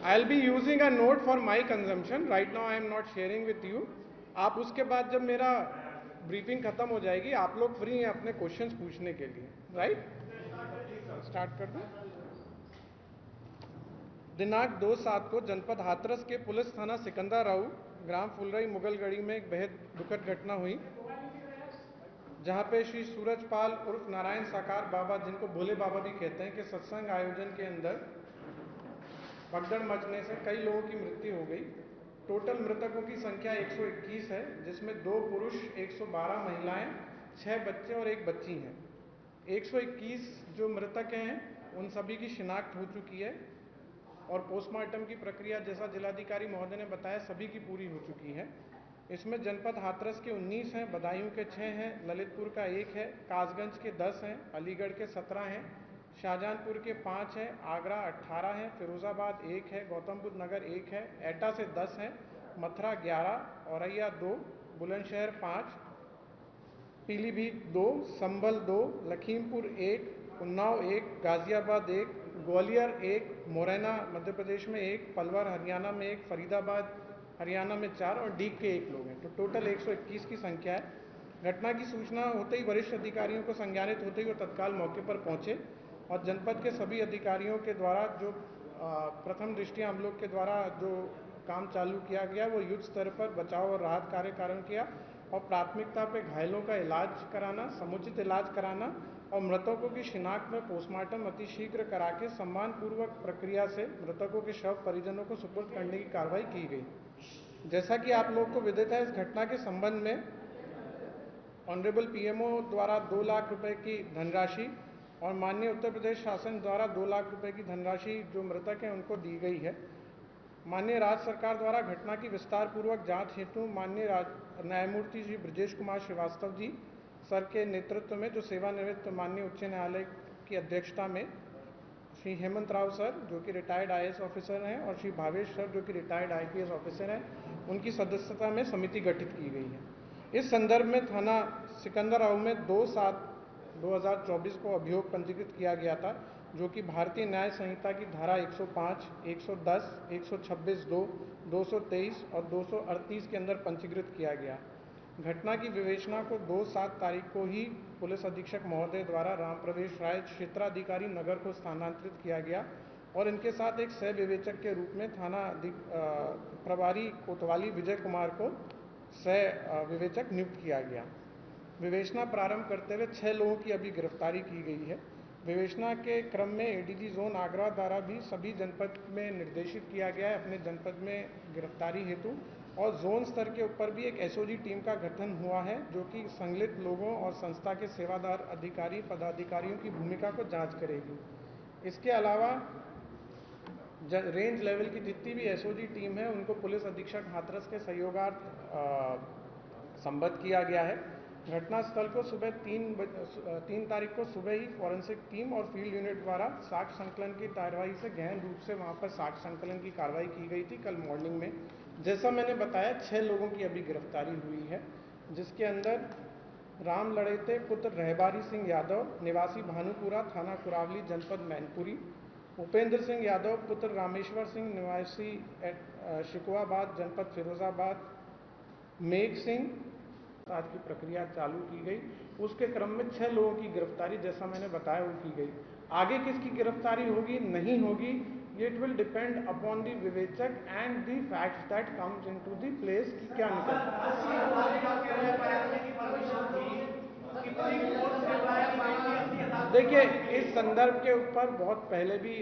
I'll be using a note for my consumption. Right now I am not sharing with you. आप उसके बाद जब मेरा briefing खत्म हो जाएगी, आप लोग फ्री हैं अपने क्वेश्चंस पूछने के लिए, राइट? स्टार्ट कर दूं? दिनांक 2/7 को जनपद हाथरस के पुलिस थाना सिकंदराऊ ग्राम फुलरई मुगलगढ़ी में एक बेहद दुखद घटना हुई, जहां पे श्री सूरजपाल उर्फ नारायण साकार बाबा, जिनको भोले बाबा भी कहते हैं, कि सत्संग आयोजन के अंदर भगदड़ मचने से कई लोगों की मृत्यु हो गई। टोटल मृतकों की संख्या 121 है, जिसमें 2 पुरुष, 112 महिलाएं, 6 बच्चे और 1 बच्ची हैं। 121 जो मृतक हैं उन सभी की शिनाख्त हो चुकी है और पोस्टमार्टम की प्रक्रिया, जैसा जिलाधिकारी महोदय ने बताया, सभी की पूरी हो चुकी है। इसमें जनपद हाथरस के 19 हैं, बदायूं के 6 हैं, ललितपुर का 1 है, कासगंज के 10 हैं, अलीगढ़ के 17 हैं, शाहजहांपुर के 5 हैं, आगरा 18 हैं, फिरोजाबाद 1 है, गौतम बुद्ध नगर 1 है, एटा से 10 हैं, मथुरा 11, औरैया 2, बुलंदशहर 5, पीलीभीत 2, संभल 2, लखीमपुर 1, उन्नाव 1, गाजियाबाद 1, ग्वालियर 1, मुरैना मध्य प्रदेश में 1, पलवल हरियाणा में 1, फरीदाबाद हरियाणा में 4 और डीग के 1 लोग हैं। तो टोटल 121 की संख्या है। घटना की सूचना होते ही वरिष्ठ अधिकारियों को संज्ञानित होते ही वो तत्काल मौके पर पहुंचे और जनपद के सभी अधिकारियों के द्वारा जो प्रथम दृष्टिया हम लोग के द्वारा जो काम चालू किया गया वो युद्ध स्तर पर बचाव और राहत कार्य कारण किया और प्राथमिकता पे घायलों का इलाज कराना, समुचित इलाज कराना और मृतकों की शिनाख्त में पोस्टमार्टम अतिशीघ्र करा के सम्मानपूर्वक प्रक्रिया से मृतकों के शव परिजनों को सुपुर्द करने की कार्रवाई की गई। जैसा कि आप लोग को विदित है, इस घटना के संबंध में ऑनरेबल पीएमओ द्वारा 2 लाख रुपए की धनराशि और माननीय उत्तर प्रदेश शासन द्वारा 2 लाख रुपए की धनराशि जो मृतक हैं उनको दी गई है। माननीय राज्य सरकार द्वारा घटना की विस्तार पूर्वक जांच हेतु माननीय न्यायमूर्ति श्री ब्रजेश कुमार श्रीवास्तव जी सर के नेतृत्व में, जो सेवानिवृत्त माननीय उच्च न्यायालय की अध्यक्षता में, श्री हेमंत राव सर जो कि रिटायर्ड आईएएस ऑफिसर हैं और श्री भावेश सर जो कि रिटायर्ड आईपीएस ऑफिसर हैं, उनकी सदस्यता में समिति गठित की गई है। इस संदर्भ में थाना सिकंदराऊ में 2/7/2024 को अभियोग पंजीकृत किया गया था, जो कि भारतीय न्याय संहिता की धारा 105, 110, 126(2), 223 और 238 के अंदर पंजीकृत किया गया। घटना की विवेचना को 2/7 तारीख को ही पुलिस अधीक्षक महोदय द्वारा राम प्रवेश राय क्षेत्राधिकारी नगर को स्थानांतरित किया गया और इनके साथ एक सह विवेचक के रूप में थाना प्रभारी कोतवाली विजय कुमार को सह विवेचक नियुक्त किया गया। विवेचना प्रारंभ करते हुए 6 लोगों की अभी गिरफ्तारी की गई है। विवेचना के क्रम में एडीजी जोन आगरा द्वारा भी सभी जनपद में निर्देशित किया गया है अपने जनपद में गिरफ्तारी हेतु, और जोन स्तर के ऊपर भी एक एसओजी टीम का गठन हुआ है जो कि संलिप्त लोगों और संस्था के सेवादार अधिकारी पदाधिकारियों की भूमिका को जांच करेगी। इसके अलावा रेंज लेवल की जितनी भी एसओजी टीम है उनको पुलिस अधीक्षक हाथरस के सहयोगार्थ संबद्ध किया गया है। घटनास्थल को सुबह 3 तारीख को सुबह ही फॉरेंसिक टीम और फील्ड यूनिट द्वारा साक्ष्य संकलन की कार्रवाई से गहन रूप से वहां पर साक्ष्य संकलन की कार्रवाई की गई थी कल मॉर्निंग में। जैसा मैंने बताया 6 लोगों की अभी गिरफ्तारी हुई है, जिसके अंदर राम लड़ेते पुत्र रहबारी सिंह यादव निवासी भानुपुरा थाना कुरावली जनपद मैनपुरी, उपेंद्र सिंह यादव पुत्र रामेश्वर सिंह निवासी शिकवाबाद जनपद फिरोजाबाद, मेघ सिंह, आज की प्रक्रिया चालू की गई। उसके क्रम में 6 लोगों की गिरफ्तारी जैसा मैंने बताया वो की गई। आगे किसकी गिरफ्तारी होगी नहीं होगी, it will depend upon the विवेचक and the facts that comes into the place कि क्या देखिए, इस संदर्भ के ऊपर बहुत पहले भी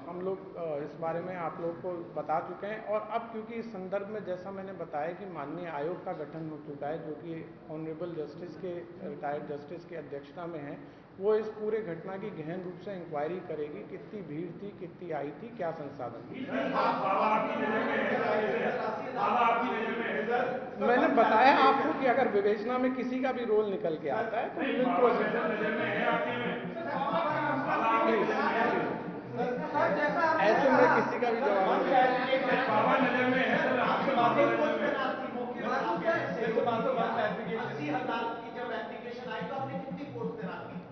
हम लोग इस बारे में आप लोग को बता चुके हैं और अब क्योंकि इस संदर्भ में जैसा मैंने बताया कि माननीय आयोग का गठन हो चुका है जो कि ऑनरेबल जस्टिस के रिटायर्ड जस्टिस की अध्यक्षता में है, वो इस पूरे घटना की गहन रूप से इंक्वायरी करेगी, कितनी भीड़ थी, कितनी आई थी, क्या संसाधन। मैंने बताया आपको कि अगर विवेचना में किसी का भी रोल निकल के आता है तो ऐसे में किसी का भी जवाब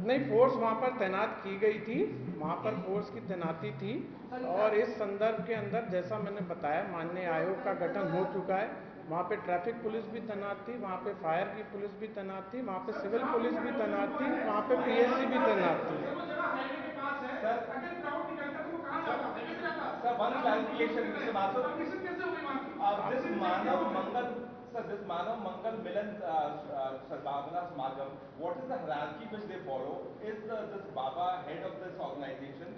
नहीं, फोर्स वहाँ पर तैनात की गई थी, वहाँ पर फोर्स की तैनाती थी। और इस संदर्भ के अंदर जैसा मैंने बताया, माननीय आयोग का गठन हो चुका है। वहाँ पे ट्रैफिक पुलिस भी तैनात थी, वहाँ पे फायर की पुलिस भी तैनात थी, वहाँ पे सिविल पुलिस भी तैनात थी, वहाँ पे पीएससी भी तैनात थी। Sir, one clarification, Mr. Mathur. This Manav Mangal, sir, this Manav Mangal Milan Sadhana Samagam, what is the hierarchy which they follow? Is this Baba head of this organization?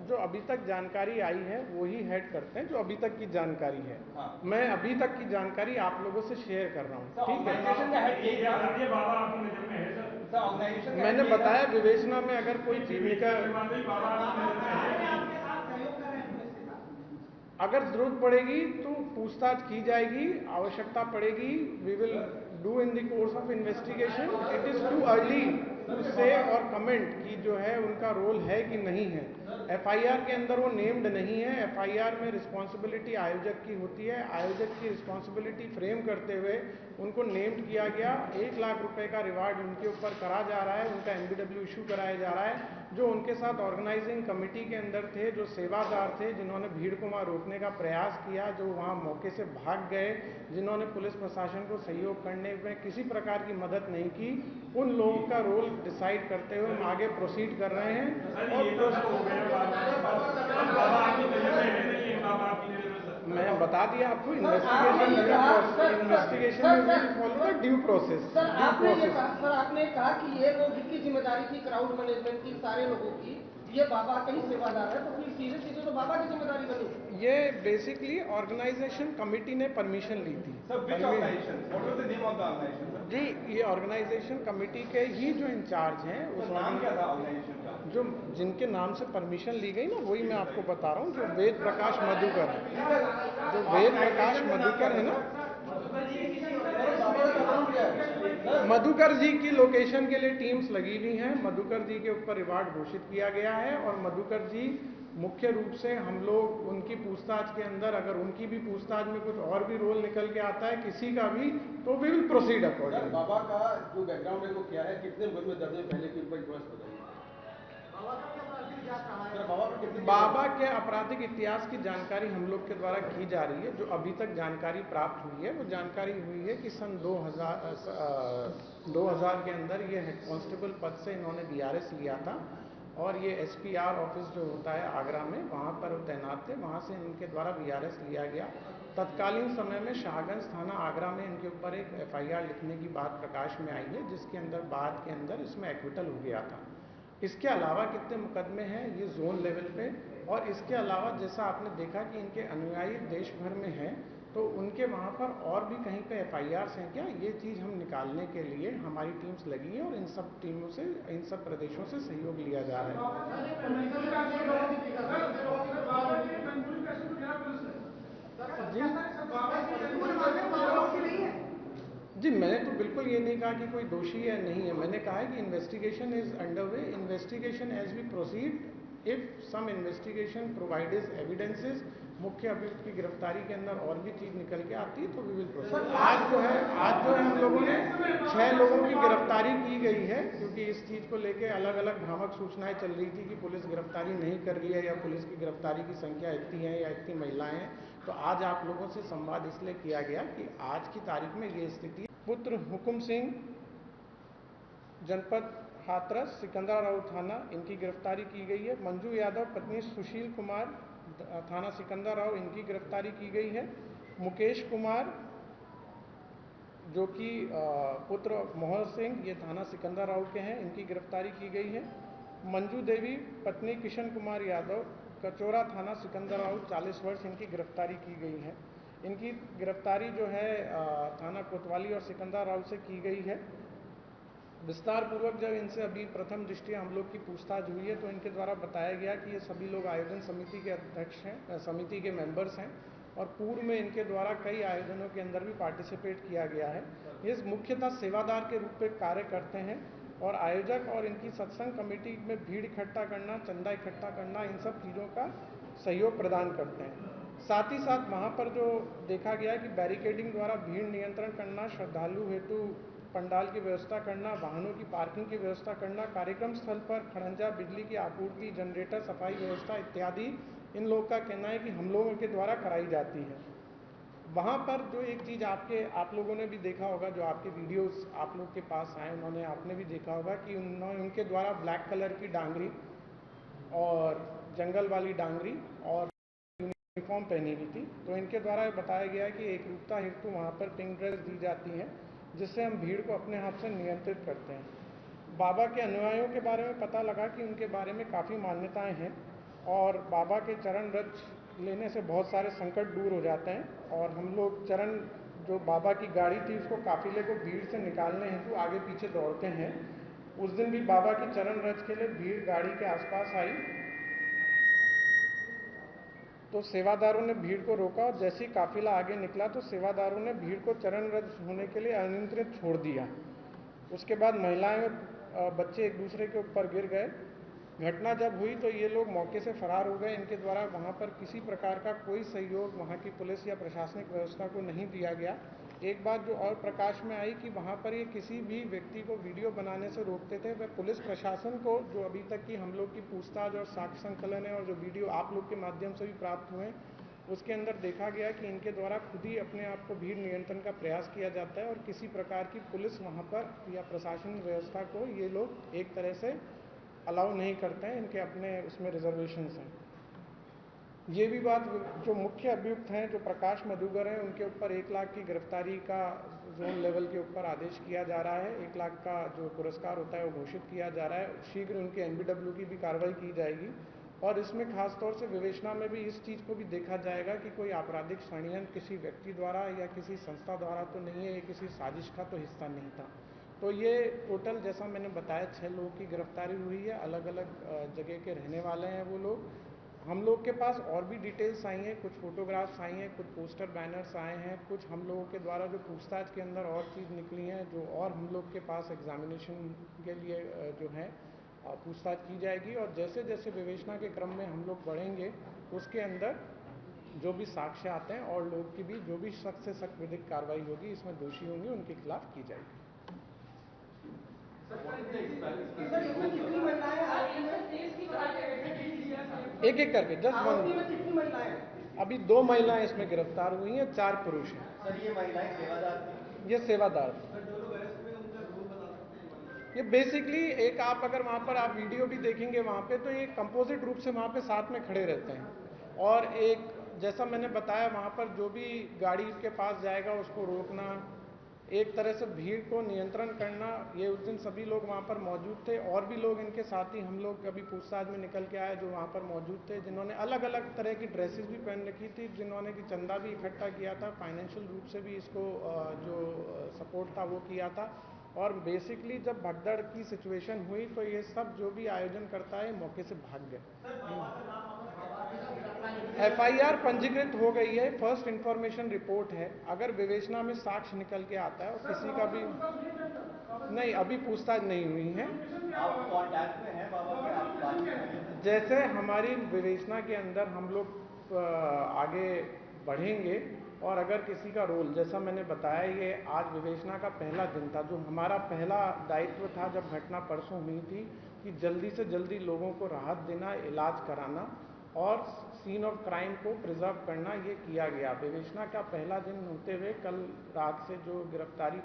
जो अभी तक जानकारी आई है वही हेड करते हैं, जो अभी तक की जानकारी है। हाँ। मैं अभी तक की जानकारी आप लोगों से शेयर कर रहा हूँ, ठीक है। ऑर्गेनाइजेशन का हेड ये बाबा आपकी नजर में है सर? ऑर्गेनाइजेशन मैंने बताया विवेचना में अगर कोई चीज निकल, अगर जरूरत पड़ेगी तो पूछताछ की जाएगी, आवश्यकता पड़ेगी, we will do in the course of investigation. It is too early to say और कमेंट कि जो है उनका रोल है कि नहीं है। एफआईआर के अंदर वो नेम्ड नहीं है। एफआईआर में रिस्पॉन्सिबिलिटी आयोजक की होती है। आयोजक की रिस्पॉन्सिबिलिटी फ्रेम करते हुए उनको नेम्ड किया गया। 1 लाख रुपए का रिवार्ड उनके ऊपर करा जा रहा है, उनका एमबीडब्ल्यू इशू कराया जा रहा है। जो उनके साथ ऑर्गेनाइजिंग कमेटी के अंदर थे, जो सेवादार थे, जिन्होंने भीड़ को वहाँ रोकने का प्रयास किया, जो वहाँ मौके से भाग गए, जिन्होंने पुलिस प्रशासन को सहयोग करने में किसी प्रकार की मदद नहीं की, उन लोगों का रोल डिसाइड करते हुए हम आगे प्रोसीड कर रहे हैं। मैं बता दिया आपको, इन्वेस्टिगेशन में follow the due process. Sir आपने कहा कि ये लोग की जिम्मेदारी थी क्राउड मैनेजमेंट की, सारे लोगों की, ये बाबा का ही सेवादार है, तो फिर सीधे सीधे तो बाबा की जिम्मेदारी बनी। ये बेसिकली ऑर्गेनाइजेशन कमेटी ने परमिशन ली थी। जी, ये ऑर्गेनाइजेशन कमेटी के ही जो इंचार्ज हैं, उस नाम क्या था ऑर्गेनाइजेशन का? जो जिनके नाम से परमिशन ली गई ना, वही मैं आपको बता रहा हूँ। जो वेद प्रकाश मधुकर, जो वेद प्रकाश मधुकर है ना, मधुकर जी की लोकेशन के लिए टीम्स लगी हुई हैं। मधुकर जी के ऊपर रिवार्ड घोषित किया गया है और मधुकर जी मुख्य रूप से हम लोग उनकी पूछताछ के अंदर, अगर उनकी भी पूछताछ में कुछ और भी रोल निकल के आता है किसी का भी, तो वी विल प्रोसीड अकॉर्डिंग। बाबा का जो बैकग्राउंड है वो क्या है, कितने मुकदमे दर्ज है पहले के ऊपर बताइए। बाबा के आपराधिक इतिहास की जानकारी हम लोग के द्वारा की जा रही है। जो अभी तक जानकारी प्राप्त हुई है वो जानकारी हुई है कि सन 2000 के अंदर ये हेड कांस्टेबल पद से इन्होंने बीआरएस लिया था और ये एसपीआर ऑफिस जो होता है आगरा में, वहाँ पर वो तैनात थे। वहाँ से इनके द्वारा बीआरएस लिया गया। तत्कालीन समय में शाहगंज थाना आगरा में इनके ऊपर एक एफआईआर लिखने की बात प्रकाश में आई है, जिसके अंदर बाद के अंदर इसमें एक्विटल हो गया था। इसके अलावा कितने मुकदमे हैं ये जोन लेवल पे, और इसके अलावा जैसा आपने देखा कि इनके अनुयायी देश भर में हैं, तो उनके वहाँ पर और भी कहीं पे एफआईआर्स हैं क्या, ये चीज़ हम निकालने के लिए हमारी टीम्स लगी हैं और इन सब टीमों से, इन सब प्रदेशों से सहयोग लिया जा रहा है। जी, मैंने तो बिल्कुल ये नहीं कहा कि कोई दोषी है नहीं है। मैंने कहा है कि investigation is underway. Investigation as we proceed, if some investigation provides evidences, मुख्य अभियुक्त की गिरफ्तारी के अंदर और भी चीज निकल के आती है तो वी विल प्रोसीड। आज जो है हम लोगों ने 6 लोगों की गिरफ्तारी की गई है, क्योंकि इस चीज को लेके अलग अलग भ्रामक सूचनाएं चल रही थी कि पुलिस गिरफ्तारी नहीं कर रही है या पुलिस की गिरफ्तारी की संख्या इतनी है या इतनी महिलाएं हैं। तो आज आप लोगों से संवाद इसलिए किया गया कि आज की तारीख में ये स्थिति। पुत्र हुकुम सिंह, जनपद हाथरस, सिकंदराबाद थाना, इनकी गिरफ्तारी की गई है। मंजू यादव पत्नी सुशील कुमार, थाना सिकंदराबाद, इनकी गिरफ्तारी की गई है। मुकेश कुमार जो कि पुत्र मोहन सिंह, ये थाना सिकंदराबाद के हैं, इनकी गिरफ्तारी की गई है। मंजू देवी पत्नी किशन कुमार यादव, कचोरा थाना सिकंदराबाद, 40 वर्ष, इनकी गिरफ्तारी की गई है। इनकी गिरफ्तारी जो है थाना कोतवाली और सिकंदराबाद से की गई है। विस्तार पूर्वक जब इनसे अभी प्रथम दृष्टया हम लोग की पूछताछ हुई है तो इनके द्वारा बताया गया कि ये सभी लोग आयोजन समिति के अध्यक्ष हैं, समिति के मेंबर्स हैं और पूर्व में इनके द्वारा कई आयोजनों के अंदर भी पार्टिसिपेट किया गया है। ये मुख्यतः सेवादार के रूप में कार्य करते हैं और आयोजक और इनकी सत्संग कमेटी में भीड़ इकट्ठा करना, चंदा इकट्ठा करना, इन सब चीज़ों का सहयोग प्रदान करते हैं। साथ ही साथ वहाँ पर जो देखा गया कि बैरिकेडिंग द्वारा भीड़ नियंत्रण करना, श्रद्धालु हेतु पंडाल की व्यवस्था करना, वाहनों की पार्किंग की व्यवस्था करना, कार्यक्रम स्थल पर खड़ंजा, बिजली की आपूर्ति, जनरेटर, सफाई व्यवस्था इत्यादि इन लोगों का कहना है कि हम लोगों के द्वारा कराई जाती है। वहाँ पर जो एक चीज़ आप लोगों ने भी देखा होगा, जो आपके वीडियोस आप लोग के पास आए, उन्होंने आपने भी देखा होगा कि उनके द्वारा ब्लैक कलर की डांगरी और जंगल वाली डांगरी और यूनिफॉर्म पहनी हुई थी। तो इनके द्वारा बताया गया कि एकरूपता हेतु वहाँ पर पिंक ड्रेस दी जाती हैं, जिससे हम भीड़ को अपने हाथ से नियंत्रित करते हैं। बाबा के अनुयायियों के बारे में पता लगा कि उनके बारे में काफ़ी मान्यताएं हैं और बाबा के चरण रज लेने से बहुत सारे संकट दूर हो जाते हैं। और हम लोग जो बाबा की गाड़ी थी उसको काफिले को भीड़ से निकालने हेतु आगे पीछे दौड़ते हैं। उस दिन भी बाबा की चरण रज के लिए भीड़ गाड़ी के आसपास आई तो सेवादारों ने भीड़ को रोका और जैसे ही काफिला आगे निकला तो सेवादारों ने भीड़ को चरण रज होने के लिए अनियंत्रित छोड़ दिया। उसके बाद महिलाएं और बच्चे एक दूसरे के ऊपर गिर गए। घटना जब हुई तो ये लोग मौके से फरार हो गए। इनके द्वारा वहाँ पर किसी प्रकार का कोई सहयोग वहाँ की पुलिस या प्रशासनिक व्यवस्था को नहीं दिया गया। एक बात जो और प्रकाश में आई कि वहाँ पर ये किसी भी व्यक्ति को वीडियो बनाने से रोकते थे। वह पुलिस प्रशासन को, जो अभी तक की हम लोग की पूछताछ और साक्ष्य संकलन है और जो वीडियो आप लोग के माध्यम से भी प्राप्त हुए, उसके अंदर देखा गया कि इनके द्वारा खुद ही अपने आप को भीड़ नियंत्रण का प्रयास किया जाता है और किसी प्रकार की पुलिस वहाँ पर या प्रशासनिक व्यवस्था को ये लोग एक तरह से अलाउ नहीं करते हैं। इनके अपने उसमें रिजर्वेशंस हैं। ये भी बात, जो मुख्य अभियुक्त हैं जो प्रकाश मधुकर हैं, उनके ऊपर 1 लाख की गिरफ्तारी का जोन लेवल के ऊपर आदेश किया जा रहा है। 1 लाख का जो पुरस्कार होता है वो घोषित किया जा रहा है। शीघ्र उनकी NBW की भी कार्रवाई की जाएगी और इसमें खास तौर से विवेचना में भी इस चीज़ को भी देखा जाएगा कि कोई आपराधिक षड्यंत्र किसी व्यक्ति द्वारा या किसी संस्था द्वारा तो नहीं है, ये किसी साजिश का तो हिस्सा नहीं था। तो ये टोटल, जैसा मैंने बताया, 6 लोगों की गिरफ्तारी हुई है। अलग अलग जगह के रहने वाले हैं वो लोग। हम लोग के पास और भी डिटेल्स आई हैं, कुछ फोटोग्राफ्स आई हैं, कुछ पोस्टर बैनर्स आए हैं, कुछ हम लोगों के द्वारा जो पूछताछ के अंदर और चीज़ निकली हैं, जो और हम लोग के पास एग्जामिनेशन के लिए जो है पूछताछ की जाएगी। और जैसे जैसे विवेचना के क्रम में हम लोग बढ़ेंगे, उसके अंदर जो भी साक्ष्य आते हैं और लोग की भी जो भी सख्त से सख्त विधिक कार्रवाई होगी, इसमें दोषी होंगे, उनके खिलाफ की जाएगी। कितनी महिलाएं आरोपी में? एक एक करके जस्ट आरोपी में वन। कितनी महिलाएं हैं? अभी 2 महिलाएं इसमें गिरफ्तार हुई हैं, 4 पुरुष हैं। सर ये महिलाएं सेवादार थी? ये सेवादार थे। सर जो लोग अरेस्ट हुए उनका रोल बता सकते हैं? ये बेसिकली एक, आप अगर वहाँ पर आप वीडियो भी देखेंगे वहाँ पे, तो ये कंपोजिट रूप से वहाँ पे साथ में खड़े रहते हैं। और एक, जैसा मैंने बताया, वहाँ पर जो भी गाड़ी के पास जाएगा उसको रोकना, एक तरह से भीड़ को नियंत्रण करना, ये उस दिन सभी लोग वहाँ पर मौजूद थे। और भी लोग इनके साथ ही हम लोग अभी पूछताछ में निकल के आए जो वहाँ पर मौजूद थे, जिन्होंने अलग अलग तरह की ड्रेसेस भी पहन रखी थी, जिन्होंने कि चंदा भी इकट्ठा किया था, फाइनेंशियल रूप से भी इसको जो सपोर्ट था वो किया था। और बेसिकली जब भगदड़ की सिचुएशन हुई तो ये सब जो भी आयोजन करता है मौके से भाग गए। FIR पंजीकृत हो गई है, फर्स्ट इंफॉर्मेशन रिपोर्ट है। अगर विवेचना में साक्ष्य निकल के आता है और किसी का भी नहीं, अभी पूछताछ नहीं हुई है। आप कांटेक्ट में हैं बाबा के? आपकी बातचीत हुई है? जैसे हमारी विवेचना के अंदर हम लोग आगे बढ़ेंगे और अगर किसी का रोल, जैसा मैंने बताया, ये आज विवेचना का पहला दिन था। जो हमारा पहला दायित्व था जब घटना परसों हुई थी कि जल्दी से जल्दी लोगों को राहत देना, इलाज कराना और सीन ऑफ क्राइम को प्रिजर्व करना, ये किया गया। विवेचना का पहला दिन होते हुए कल रात से जो गिरफ्तारी